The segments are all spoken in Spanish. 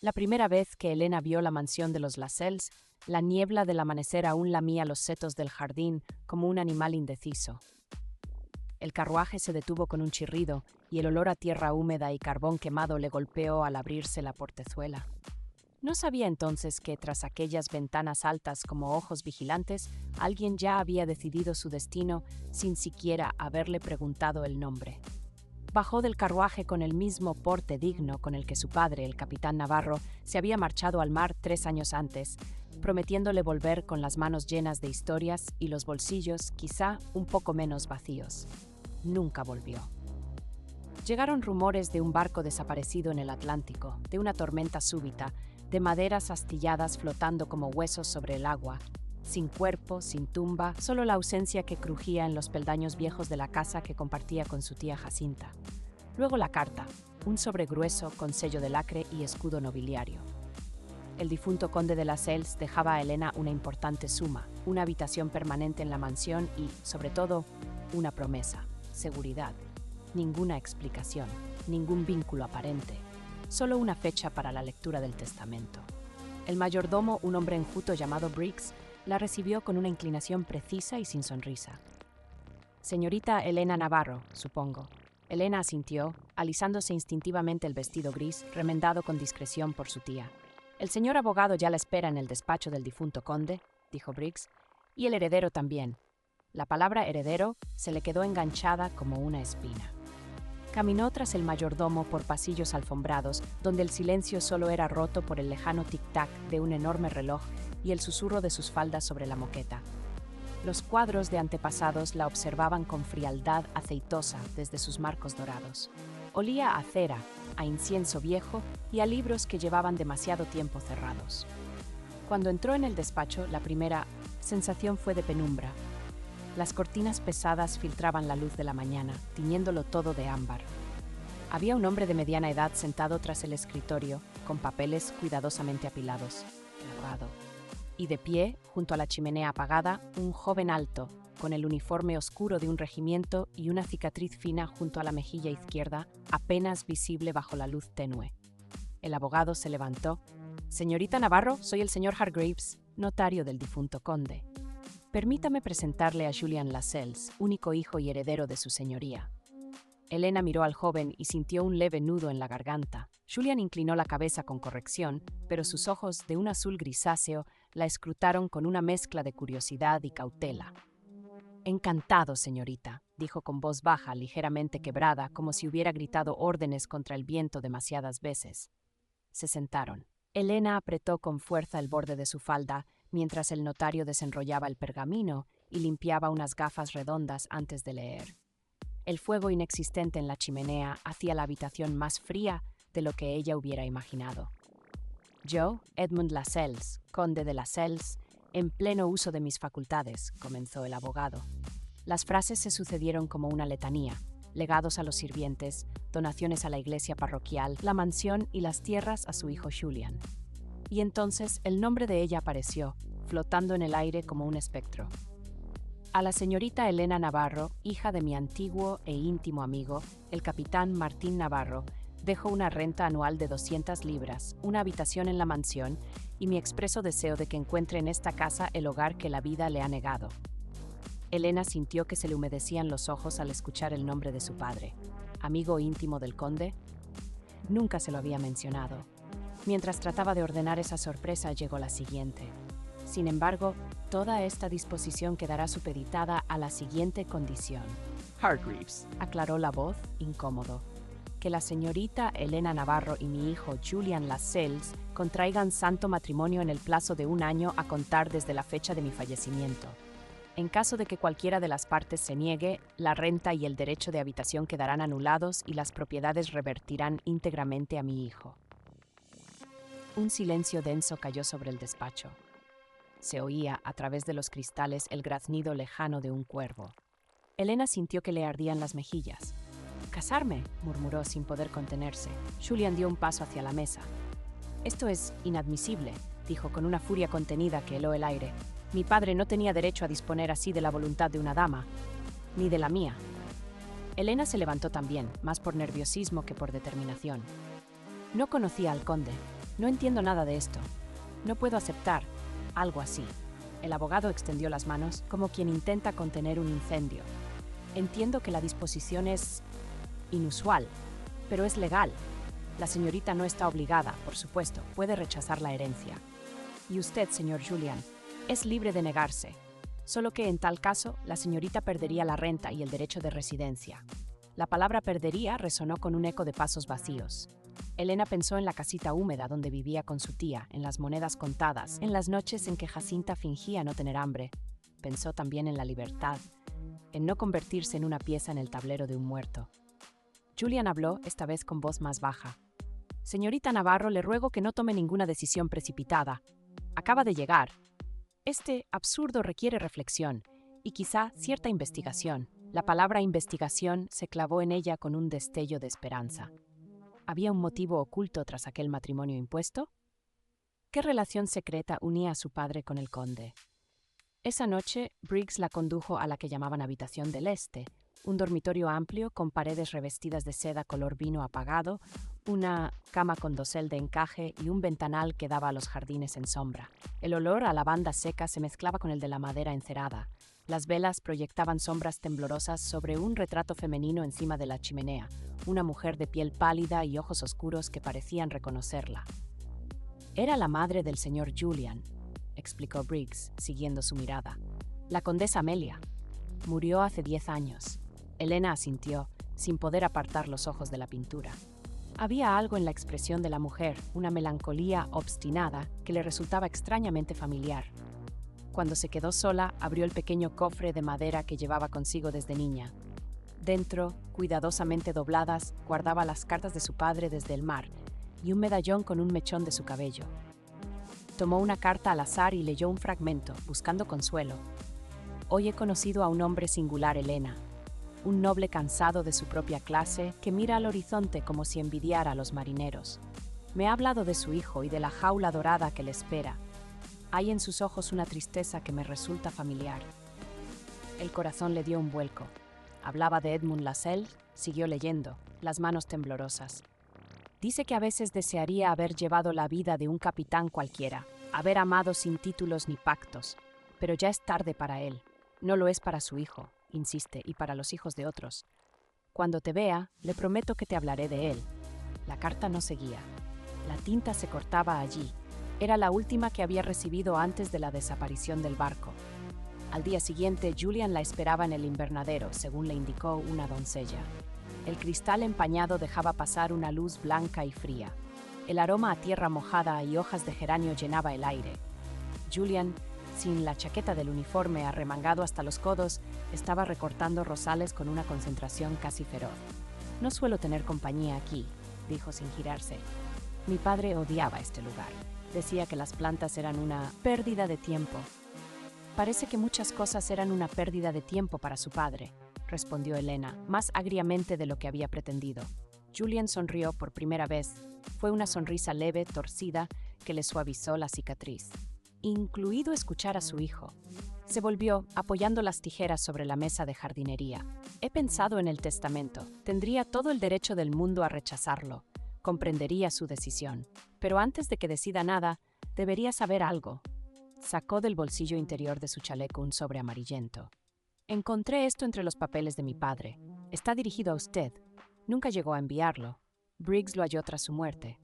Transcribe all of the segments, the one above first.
La primera vez que Elena vio la mansión de los Lascelles, la niebla del amanecer aún lamía los setos del jardín como un animal indeciso. El carruaje se detuvo con un chirrido y el olor a tierra húmeda y carbón quemado le golpeó al abrirse la portezuela. No sabía entonces que, tras aquellas ventanas altas como ojos vigilantes, alguien ya había decidido su destino sin siquiera haberle preguntado el nombre. Bajó del carruaje con el mismo porte digno con el que su padre, el capitán Navarro, se había marchado al mar 3 años antes, prometiéndole volver con las manos llenas de historias y los bolsillos quizá un poco menos vacíos. Nunca volvió. Llegaron rumores de un barco desaparecido en el Atlántico, de una tormenta súbita, de maderas astilladas flotando como huesos sobre el agua, sin cuerpo, sin tumba, solo la ausencia que crujía en los peldaños viejos de la casa que compartía con su tía Jacinta. Luego la carta, un sobre grueso con sello de lacre y escudo nobiliario. El difunto conde de Lascelles dejaba a Elena una importante suma, una habitación permanente en la mansión y, sobre todo, una promesa, seguridad. Ninguna explicación, ningún vínculo aparente, solo una fecha para la lectura del testamento. El mayordomo, un hombre enjuto llamado Briggs, la recibió con una inclinación precisa y sin sonrisa. Señorita Elena Navarro, supongo. Elena asintió, alisándose instintivamente el vestido gris, remendado con discreción por su tía. El señor abogado ya la espera en el despacho del difunto conde, dijo Briggs, y el heredero también. La palabra heredero se le quedó enganchada como una espina. Caminó tras el mayordomo por pasillos alfombrados, donde el silencio solo era roto por el lejano tic-tac de un enorme reloj y el susurro de sus faldas sobre la moqueta. Los cuadros de antepasados la observaban con frialdad aceitosa desde sus marcos dorados. Olía a cera, a incienso viejo y a libros que llevaban demasiado tiempo cerrados. Cuando entró en el despacho, la primera sensación fue de penumbra. Las cortinas pesadas filtraban la luz de la mañana, tiñéndolo todo de ámbar. Había un hombre de mediana edad sentado tras el escritorio, con papeles cuidadosamente apilados, cerrado. Y de pie, junto a la chimenea apagada, un joven alto, con el uniforme oscuro de un regimiento y una cicatriz fina junto a la mejilla izquierda, apenas visible bajo la luz tenue. El abogado se levantó. «Señorita Navarro, soy el señor Hargreaves, notario del difunto conde. Permítame presentarle a Julian Lascelles, único hijo y heredero de su señoría». Elena miró al joven y sintió un leve nudo en la garganta. Julian inclinó la cabeza con corrección, pero sus ojos, de un azul grisáceo, la escrutaron con una mezcla de curiosidad y cautela. «Encantado, señorita», dijo con voz baja, ligeramente quebrada, como si hubiera gritado órdenes contra el viento demasiadas veces. Se sentaron. Elena apretó con fuerza el borde de su falda, mientras el notario desenrollaba el pergamino y limpiaba unas gafas redondas antes de leer. El fuego inexistente en la chimenea hacía la habitación más fría de lo que ella hubiera imaginado. «Yo, Edmund Lascelles, conde de Lascelles, en pleno uso de mis facultades», comenzó el abogado. Las frases se sucedieron como una letanía: legados a los sirvientes, donaciones a la iglesia parroquial, la mansión y las tierras a su hijo Julian. Y entonces el nombre de ella apareció, flotando en el aire como un espectro. «A la señorita Elena Navarro, hija de mi antiguo e íntimo amigo, el capitán Martín Navarro, dejo una renta anual de 200 libras, una habitación en la mansión y mi expreso deseo de que encuentre en esta casa el hogar que la vida le ha negado». Elena sintió que se le humedecían los ojos al escuchar el nombre de su padre. ¿Amigo íntimo del conde? Nunca se lo había mencionado. Mientras trataba de ordenar esa sorpresa, llegó la siguiente. Sin embargo, toda esta disposición quedará supeditada a la siguiente condición. Hargreaves, Aclaró la voz, incómodo. Que la señorita Elena Navarro y mi hijo Julian Lascelles contraigan santo matrimonio en el plazo de 1 año a contar desde la fecha de mi fallecimiento. En caso de que cualquiera de las partes se niegue, la renta y el derecho de habitación quedarán anulados y las propiedades revertirán íntegramente a mi hijo. Un silencio denso cayó sobre el despacho. Se oía, a través de los cristales, el graznido lejano de un cuervo. Elena sintió que le ardían las mejillas. «¿Casarme?», murmuró sin poder contenerse. Julian dio un paso hacia la mesa. «Esto es inadmisible», dijo con una furia contenida que heló el aire. «Mi padre no tenía derecho a disponer así de la voluntad de una dama, ni de la mía». Elena se levantó también, más por nerviosismo que por determinación. No conocía al conde. No entiendo nada de esto. No puedo aceptar algo así. El abogado extendió las manos como quien intenta contener un incendio. Entiendo que la disposición es inusual, pero es legal. La señorita no está obligada, por supuesto, puede rechazar la herencia. Y usted, señor Julian, es libre de negarse. Solo que en tal caso, la señorita perdería la renta y el derecho de residencia. La palabra perdería resonó con un eco de pasos vacíos. Elena pensó en la casita húmeda donde vivía con su tía, en las monedas contadas, en las noches en que Jacinta fingía no tener hambre. Pensó también en la libertad, en no convertirse en una pieza en el tablero de un muerto. Julian habló, esta vez con voz más baja. Señorita Navarro, le ruego que no tome ninguna decisión precipitada. Acaba de llegar. Este absurdo requiere reflexión y quizá cierta investigación. La palabra investigación se clavó en ella con un destello de esperanza. ¿Había un motivo oculto tras aquel matrimonio impuesto? ¿Qué relación secreta unía a su padre con el conde? Esa noche, Briggs la condujo a la que llamaban habitación del este, un dormitorio amplio con paredes revestidas de seda color vino apagado, una cama con dosel de encaje y un ventanal que daba a los jardines en sombra. El olor a lavanda seca se mezclaba con el de la madera encerada. Las velas proyectaban sombras temblorosas sobre un retrato femenino encima de la chimenea, una mujer de piel pálida y ojos oscuros que parecían reconocerla. Era la madre del señor Julian, explicó Briggs, siguiendo su mirada. La condesa Amelia. Murió hace 10 años. Elena asintió, sin poder apartar los ojos de la pintura. Había algo en la expresión de la mujer, una melancolía obstinada que le resultaba extrañamente familiar. Cuando se quedó sola, abrió el pequeño cofre de madera que llevaba consigo desde niña. Dentro, cuidadosamente dobladas, guardaba las cartas de su padre desde el mar y un medallón con un mechón de su cabello. Tomó una carta al azar y leyó un fragmento, buscando consuelo. Hoy he conocido a un hombre singular, Elena, un noble cansado de su propia clase que mira al horizonte como si envidiara a los marineros. Me ha hablado de su hijo y de la jaula dorada que le espera. Hay en sus ojos una tristeza que me resulta familiar. El corazón le dio un vuelco. Hablaba de Edmund Lascelles, siguió leyendo, las manos temblorosas. Dice que a veces desearía haber llevado la vida de un capitán cualquiera, haber amado sin títulos ni pactos, pero ya es tarde para él. No lo es para su hijo, insiste, y para los hijos de otros. Cuando te vea, le prometo que te hablaré de él. La carta no seguía. La tinta se cortaba allí. Era la última que había recibido antes de la desaparición del barco. Al día siguiente, Julian la esperaba en el invernadero, según le indicó una doncella. El cristal empañado dejaba pasar una luz blanca y fría. El aroma a tierra mojada y hojas de geranio llenaba el aire. Julian, sin la chaqueta del uniforme arremangado hasta los codos, estaba recortando rosales con una concentración casi feroz. No suelo tener compañía aquí, dijo sin girarse. Mi padre odiaba este lugar. Decía que las plantas eran una pérdida de tiempo. Parece que muchas cosas eran una pérdida de tiempo para su padre, respondió Elena, más agriamente de lo que había pretendido. Julian sonrió por primera vez. Fue una sonrisa leve, torcida, que le suavizó la cicatriz. Incluido escuchar a su hijo. Se volvió, apoyando las tijeras sobre la mesa de jardinería. He pensado en el testamento. Tendría todo el derecho del mundo a rechazarlo. Comprendería su decisión. Pero antes de que decida nada, debería saber algo. Sacó del bolsillo interior de su chaleco un sobre amarillento. Encontré esto entre los papeles de mi padre. Está dirigido a usted. Nunca llegó a enviarlo. Briggs lo halló tras su muerte.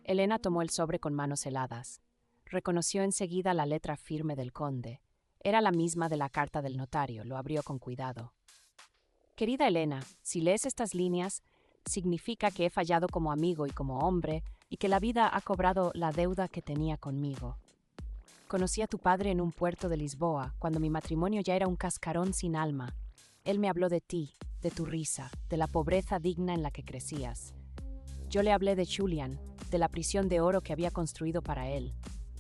Elena tomó el sobre con manos heladas. Reconoció enseguida la letra firme del conde. Era la misma de la carta del notario. Lo abrió con cuidado. Querida Elena, si lees estas líneas, significa que he fallado como amigo y como hombre, y que la vida ha cobrado la deuda que tenía conmigo. Conocí a tu padre en un puerto de Lisboa, cuando mi matrimonio ya era un cascarón sin alma. Él me habló de ti, de tu risa, de la pobreza digna en la que crecías. Yo le hablé de Julian, de la prisión de oro que había construido para él.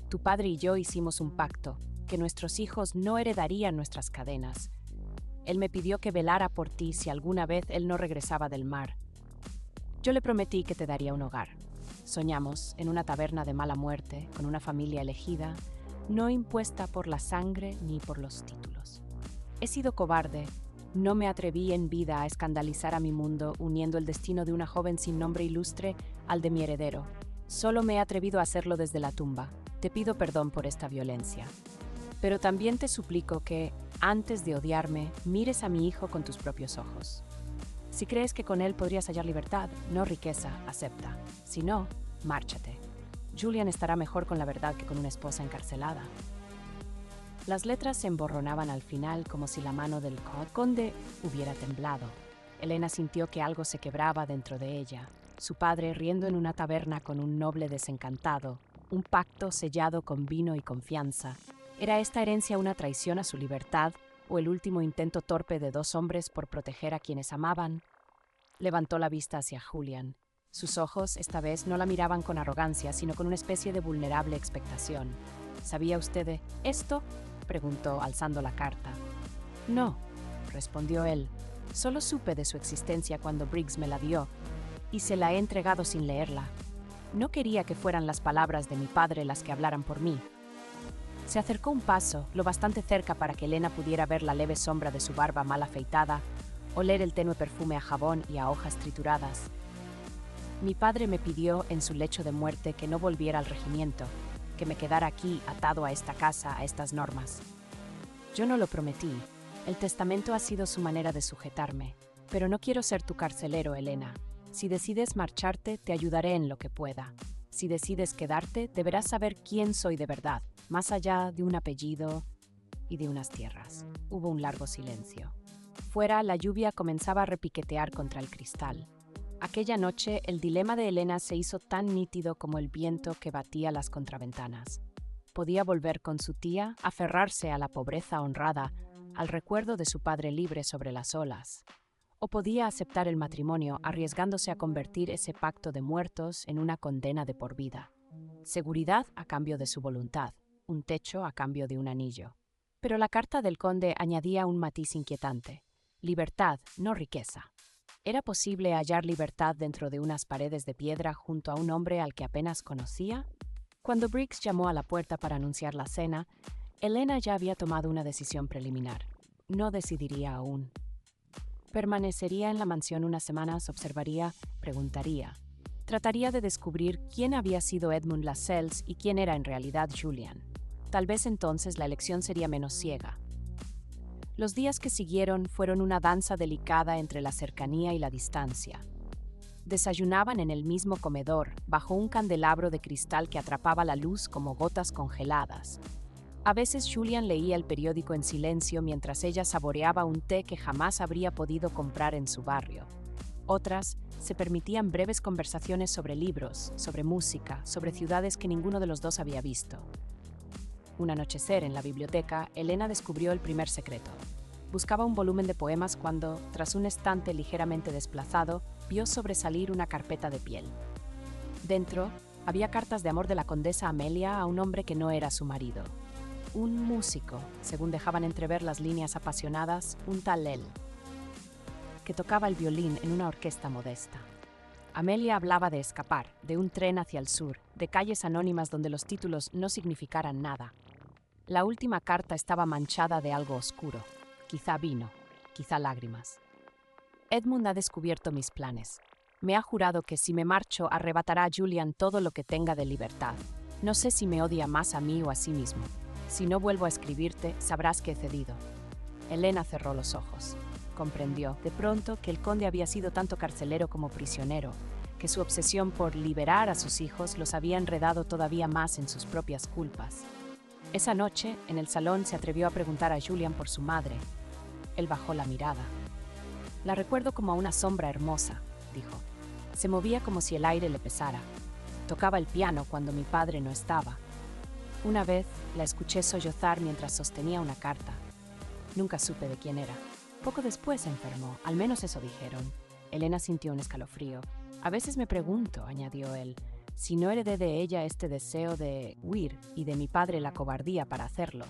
Tu padre y yo hicimos un pacto, que nuestros hijos no heredarían nuestras cadenas. Él me pidió que velara por ti si alguna vez él no regresaba del mar. Yo le prometí que te daría un hogar. Soñamos en una taberna de mala muerte, con una familia elegida, no impuesta por la sangre ni por los títulos. He sido cobarde. No me atreví en vida a escandalizar a mi mundo uniendo el destino de una joven sin nombre ilustre al de mi heredero. Solo me he atrevido a hacerlo desde la tumba. Te pido perdón por esta violencia. Pero también te suplico que, antes de odiarme, mires a mi hijo con tus propios ojos. Si crees que con él podrías hallar libertad, no riqueza, acepta. Si no, márchate. Julian estará mejor con la verdad que con una esposa encarcelada. Las letras se emborronaban al final como si la mano del conde hubiera temblado. Elena sintió que algo se quebraba dentro de ella. Su padre riendo en una taberna con un noble desencantado, un pacto sellado con vino y confianza. ¿Era esta herencia una traición a su libertad o el último intento torpe de dos hombres por proteger a quienes amaban? Levantó la vista hacia Julian. Sus ojos, esta vez, no la miraban con arrogancia, sino con una especie de vulnerable expectación. ¿Sabía usted de esto?, preguntó, alzando la carta. No, respondió él. Solo supe de su existencia cuando Briggs me la dio, y se la he entregado sin leerla. No quería que fueran las palabras de mi padre las que hablaran por mí. Se acercó un paso, lo bastante cerca para que Elena pudiera ver la leve sombra de su barba mal afeitada, oler el tenue perfume a jabón y a hojas trituradas. Mi padre me pidió en su lecho de muerte que no volviera al regimiento, que me quedara aquí atado a esta casa, a estas normas. Yo no lo prometí. El testamento ha sido su manera de sujetarme. Pero no quiero ser tu carcelero, Elena. Si decides marcharte, te ayudaré en lo que pueda. Si decides quedarte, deberás saber quién soy de verdad, más allá de un apellido y de unas tierras. Hubo un largo silencio. Fuera, la lluvia comenzaba a repiquetear contra el cristal. Aquella noche, el dilema de Elena se hizo tan nítido como el viento que batía las contraventanas. Podía volver con su tía, aferrarse a la pobreza honrada, al recuerdo de su padre libre sobre las olas. O podía aceptar el matrimonio, arriesgándose a convertir ese pacto de muertos en una condena de por vida. Seguridad a cambio de su voluntad, un techo a cambio de un anillo. Pero la carta del conde añadía un matiz inquietante. Libertad, no riqueza. ¿Era posible hallar libertad dentro de unas paredes de piedra junto a un hombre al que apenas conocía? Cuando Briggs llamó a la puerta para anunciar la cena, Elena ya había tomado una decisión preliminar. No decidiría aún. Permanecería en la mansión unas semanas, observaría, preguntaría. Trataría de descubrir quién había sido Edmund Lascelles y quién era en realidad Julian. Tal vez entonces la elección sería menos ciega. Los días que siguieron fueron una danza delicada entre la cercanía y la distancia. Desayunaban en el mismo comedor, bajo un candelabro de cristal que atrapaba la luz como gotas congeladas. A veces Julian leía el periódico en silencio mientras ella saboreaba un té que jamás habría podido comprar en su barrio. Otras se permitían breves conversaciones sobre libros, sobre música, sobre ciudades que ninguno de los dos había visto. Un anochecer en la biblioteca, Elena descubrió el primer secreto. Buscaba un volumen de poemas cuando, tras un estante ligeramente desplazado, vio sobresalir una carpeta de piel. Dentro, había cartas de amor de la condesa Amelia a un hombre que no era su marido. Un músico, según dejaban entrever las líneas apasionadas, un tal él, que tocaba el violín en una orquesta modesta. Amelia hablaba de escapar, de un tren hacia el sur, de calles anónimas donde los títulos no significaran nada. La última carta estaba manchada de algo oscuro, quizá vino, quizá lágrimas. Edmund ha descubierto mis planes. Me ha jurado que si me marcho arrebatará a Julian todo lo que tenga de libertad. No sé si me odia más a mí o a sí mismo. Si no vuelvo a escribirte, sabrás que he cedido. Elena cerró los ojos. Comprendió, de pronto, que el conde había sido tanto carcelero como prisionero, que su obsesión por liberar a sus hijos los había enredado todavía más en sus propias culpas. Esa noche, en el salón, se atrevió a preguntar a Julian por su madre. Él bajó la mirada. La recuerdo como a una sombra hermosa, dijo. Se movía como si el aire le pesara. Tocaba el piano cuando mi padre no estaba. Una vez la escuché sollozar mientras sostenía una carta. Nunca supe de quién era. Poco después se enfermó, al menos eso dijeron. Elena sintió un escalofrío. A veces me pregunto, añadió él, si no heredé de ella este deseo de huir y de mi padre la cobardía para hacerlo.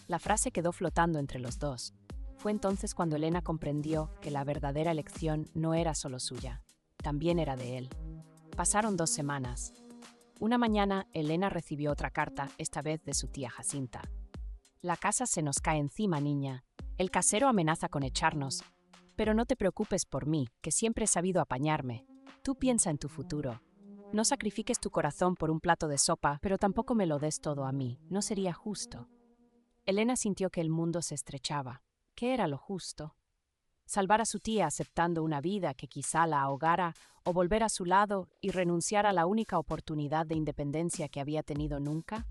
La frase quedó flotando entre los dos. Fue entonces cuando Elena comprendió que la verdadera elección no era solo suya, también era de él. Pasaron 2 semanas. Una mañana, Elena recibió otra carta, esta vez de su tía Jacinta. La casa se nos cae encima, niña. El casero amenaza con echarnos. Pero no te preocupes por mí, que siempre he sabido apañarme. Tú piensa en tu futuro. No sacrifiques tu corazón por un plato de sopa, pero tampoco me lo des todo a mí. No sería justo. Elena sintió que el mundo se estrechaba. ¿Qué era lo justo? ¿Salvar a su tía aceptando una vida que quizá la ahogara o volver a su lado y renunciar a la única oportunidad de independencia que había tenido nunca?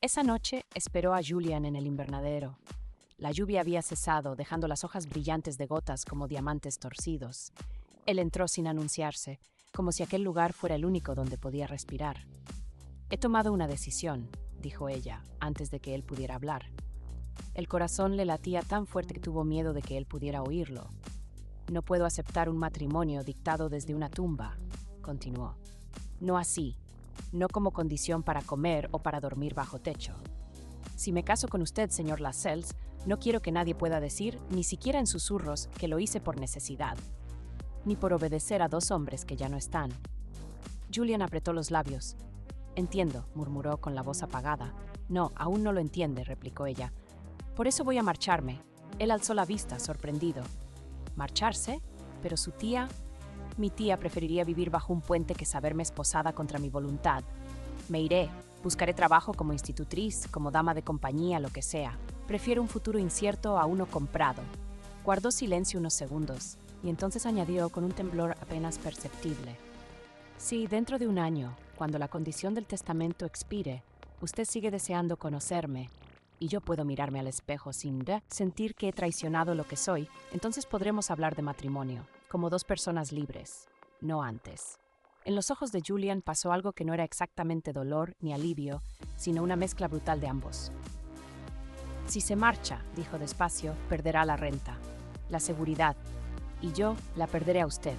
Esa noche esperó a Julian en el invernadero. La lluvia había cesado, dejando las hojas brillantes de gotas como diamantes torcidos. Él entró sin anunciarse, como si aquel lugar fuera el único donde podía respirar. «He tomado una decisión», dijo ella, antes de que él pudiera hablar. El corazón le latía tan fuerte que tuvo miedo de que él pudiera oírlo. «No puedo aceptar un matrimonio dictado desde una tumba», continuó. «No así, no como condición para comer o para dormir bajo techo. Si me caso con usted, señor Lascelles, no quiero que nadie pueda decir, ni siquiera en susurros, que lo hice por necesidad, ni por obedecer a dos hombres que ya no están». Julian apretó los labios. «Entiendo», murmuró con la voz apagada. «No, aún no lo entiende», replicó ella. «Por eso voy a marcharme». Él alzó la vista, sorprendido. ¿Marcharse? ¿Pero su tía? Mi tía preferiría vivir bajo un puente que saberme esposada contra mi voluntad. Me iré. Buscaré trabajo como institutriz, como dama de compañía, lo que sea. Prefiero un futuro incierto a uno comprado. Guardó silencio unos segundos, y entonces añadió con un temblor apenas perceptible. «Sí, dentro de un año, cuando la condición del testamento expire, usted sigue deseando conocerme, y yo puedo mirarme al espejo sin sentir que he traicionado lo que soy, entonces podremos hablar de matrimonio, como dos personas libres, no antes». En los ojos de Julian pasó algo que no era exactamente dolor ni alivio, sino una mezcla brutal de ambos. «Si se marcha», dijo despacio, «perderá la renta, la seguridad, y yo la perderé a usted.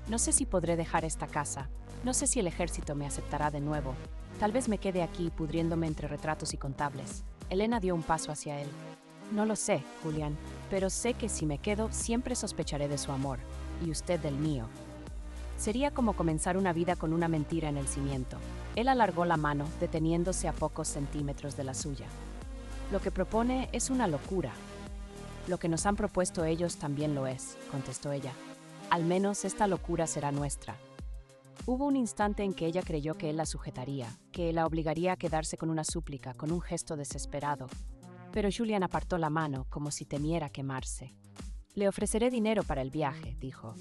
No sé si podré dejar esta casa, no sé si el ejército me aceptará de nuevo. Tal vez me quede aquí pudriéndome entre retratos y contables». Elena dio un paso hacia él. «No lo sé, Julian, pero sé que si me quedo siempre sospecharé de su amor, y usted del mío. Sería como comenzar una vida con una mentira en el cimiento». Él alargó la mano, deteniéndose a pocos centímetros de la suya. «Lo que propone es una locura». «Lo que nos han propuesto ellos también lo es», contestó ella. «Al menos esta locura será nuestra». Hubo un instante en que ella creyó que él la sujetaría, que la obligaría a quedarse con una súplica, con un gesto desesperado. Pero Julian apartó la mano, como si temiera quemarse. «Le ofreceré dinero para el viaje», dijo,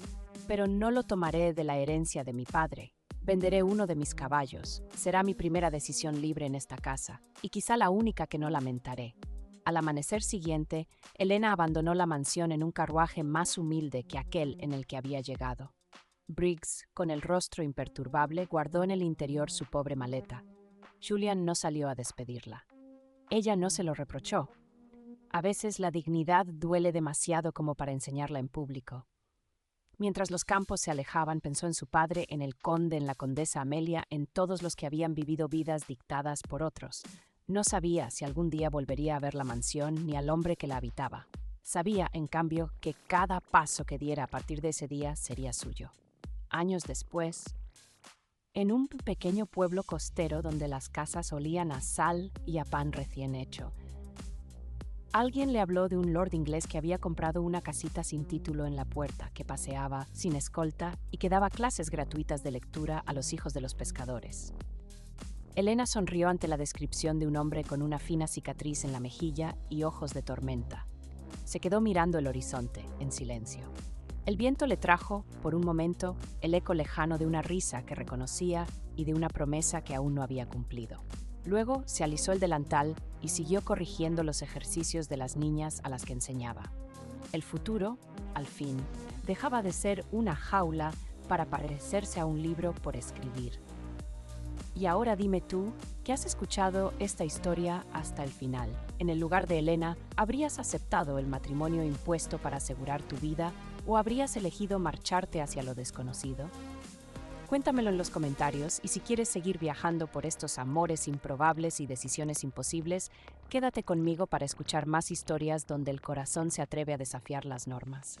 «pero no lo tomaré de la herencia de mi padre. Venderé uno de mis caballos. Será mi primera decisión libre en esta casa, y quizá la única que no lamentaré». Al amanecer siguiente, Elena abandonó la mansión en un carruaje más humilde que aquel en el que había llegado. Briggs, con el rostro imperturbable, guardó en el interior su pobre maleta. Julian no salió a despedirla. Ella no se lo reprochó. A veces la dignidad duele demasiado como para enseñarla en público. Mientras los campos se alejaban, pensó en su padre, en el conde, en la condesa Amelia, en todos los que habían vivido vidas dictadas por otros. No sabía si algún día volvería a ver la mansión ni al hombre que la habitaba. Sabía, en cambio, que cada paso que diera a partir de ese día sería suyo. Años después, en un pequeño pueblo costero donde las casas olían a sal y a pan recién hecho, alguien le habló de un lord inglés que había comprado una casita sin título en la puerta, que paseaba sin escolta y que daba clases gratuitas de lectura a los hijos de los pescadores. Elena sonrió ante la descripción de un hombre con una fina cicatriz en la mejilla y ojos de tormenta. Se quedó mirando el horizonte, en silencio. El viento le trajo, por un momento, el eco lejano de una risa que reconocía y de una promesa que aún no había cumplido. Luego se alisó el delantal y siguió corrigiendo los ejercicios de las niñas a las que enseñaba. El futuro, al fin, dejaba de ser una jaula para parecerse a un libro por escribir. Y ahora dime tú, que has escuchado esta historia hasta el final. En el lugar de Elena, ¿habrías aceptado el matrimonio impuesto para asegurar tu vida o habrías elegido marcharte hacia lo desconocido? Cuéntamelo en los comentarios y si quieres seguir viajando por estos amores improbables y decisiones imposibles, quédate conmigo para escuchar más historias donde el corazón se atreve a desafiar las normas.